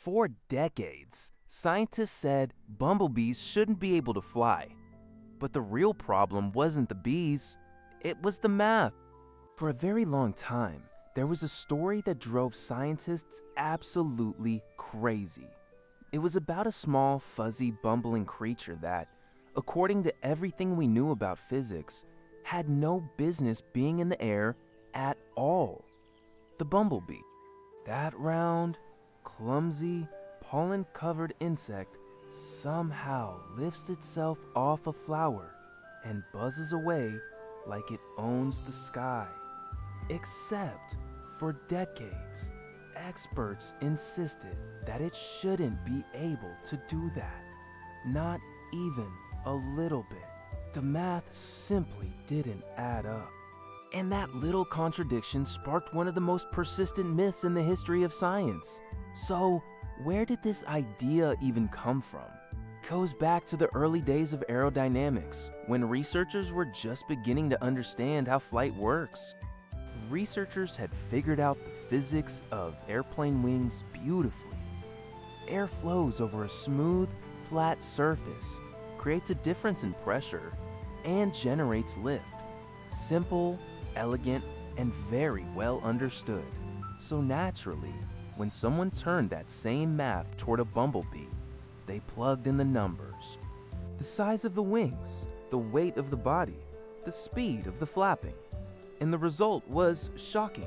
For decades, scientists said bumblebees shouldn't be able to fly. But the real problem wasn't the bees, it was the math. For a very long time, there was a story that drove scientists absolutely crazy. It was about a small, fuzzy, bumbling creature that, according to everything we knew about physics, had no business being in the air at all. The bumblebee. That round, clumsy, pollen-covered insect somehow lifts itself off a flower and buzzes away like it owns the sky. Except for decades, experts insisted that it shouldn't be able to do that. Not even a little bit. The math simply didn't add up. And that little contradiction sparked one of the most persistent myths in the history of science. So, where did this idea even come from? It goes back to the early days of aerodynamics, when researchers were just beginning to understand how flight works. Researchers had figured out the physics of airplane wings beautifully. Air flows over a smooth, flat surface, creates a difference in pressure, and generates lift. Simple, elegant, and very well understood. So naturally, when someone turned that same math toward a bumblebee, they plugged in the numbers. The size of the wings, the weight of the body, the speed of the flapping. And the result was shocking.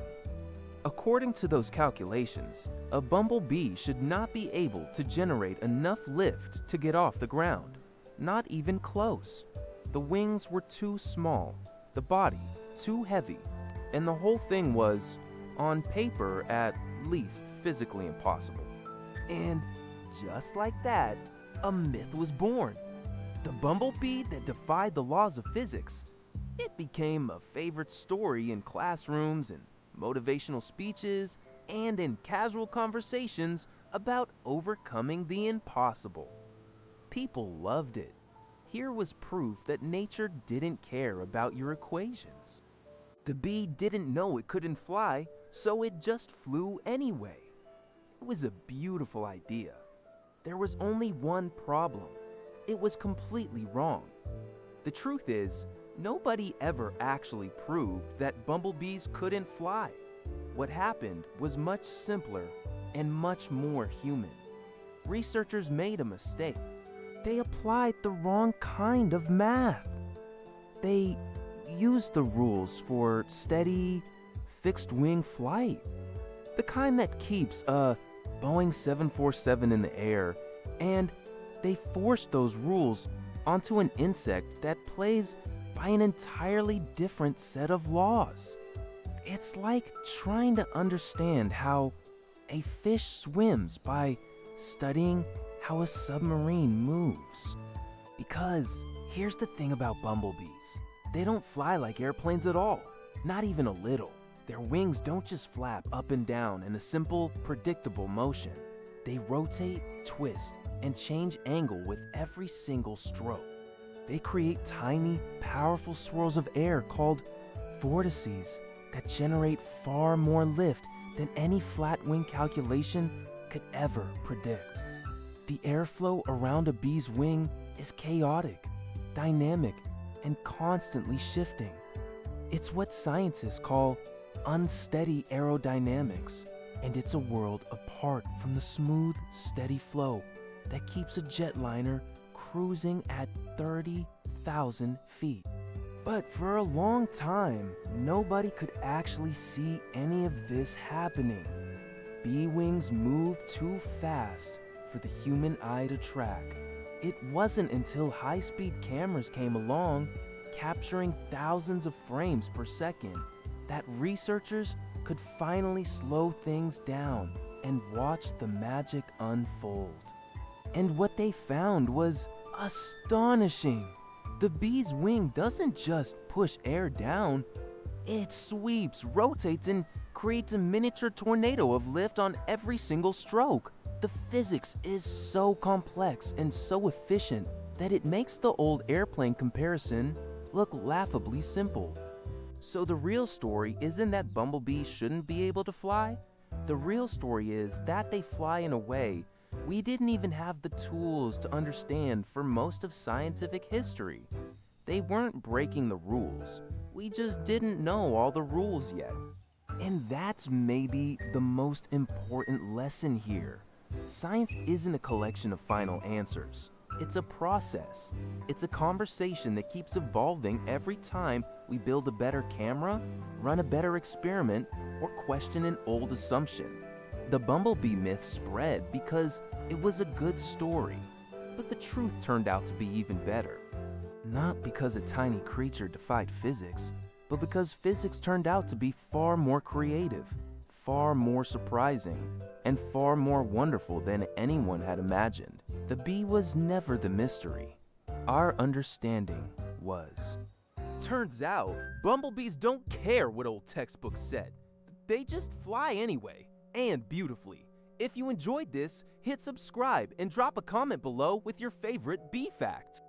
According to those calculations, a bumblebee should not be able to generate enough lift to get off the ground. Not even close. The wings were too small, the body too heavy, and the whole thing was, on paper at least, physically impossible. And just like that, a myth was born. The bumblebee that defied the laws of physics. It became a favorite story in classrooms and motivational speeches and in casual conversations about overcoming the impossible. People loved it. Here was proof that nature didn't care about your equations. The bee didn't know it couldn't fly, so it just flew anyway. It was a beautiful idea. There was only one problem. It was completely wrong. The truth is, nobody ever actually proved that bumblebees couldn't fly. What happened was much simpler and much more human. Researchers made a mistake. They applied the wrong kind of math. They used the rules for steady, fixed-wing flight. The kind that keeps a Boeing 747 in the air, and they forced those rules onto an insect that plays by an entirely different set of laws. It's like trying to understand how a fish swims by studying how a submarine moves. Because here's the thing about bumblebees. They don't fly like airplanes at all, not even a little. Their wings don't just flap up and down in a simple, predictable motion. They rotate, twist, and change angle with every single stroke. They create tiny, powerful swirls of air called vortices that generate far more lift than any flat wing calculation could ever predict. The airflow around a bee's wing is chaotic, dynamic, and constantly shifting. It's what scientists call unsteady aerodynamics, and it's a world apart from the smooth, steady flow that keeps a jetliner cruising at 30,000 feet. But for a long time, nobody could actually see any of this happening. Bee wings move too fast for the human eye to track. It wasn't until high-speed cameras came along, capturing thousands of frames per second, that researchers could finally slow things down and watch the magic unfold. And what they found was astonishing. The bee's wing doesn't just push air down, it sweeps, rotates, and creates a miniature tornado of lift on every single stroke. The physics is so complex and so efficient that it makes the old airplane comparison look laughably simple. So the real story isn't that bumblebees shouldn't be able to fly. The real story is that they fly in a way we didn't even have the tools to understand for most of scientific history. They weren't breaking the rules, we just didn't know all the rules yet. And that's maybe the most important lesson here. Science isn't a collection of final answers. It's a process. It's a conversation that keeps evolving every time we build a better camera, run a better experiment, or question an old assumption. The bumblebee myth spread because it was a good story, but the truth turned out to be even better. Not because a tiny creature defied physics, but because physics turned out to be far more creative, far more surprising, and far more wonderful than anyone had imagined. The bee was never the mystery. Our understanding was. Turns out, bumblebees don't care what old textbooks said. They just fly anyway, and beautifully. If you enjoyed this, hit subscribe and drop a comment below with your favorite bee fact.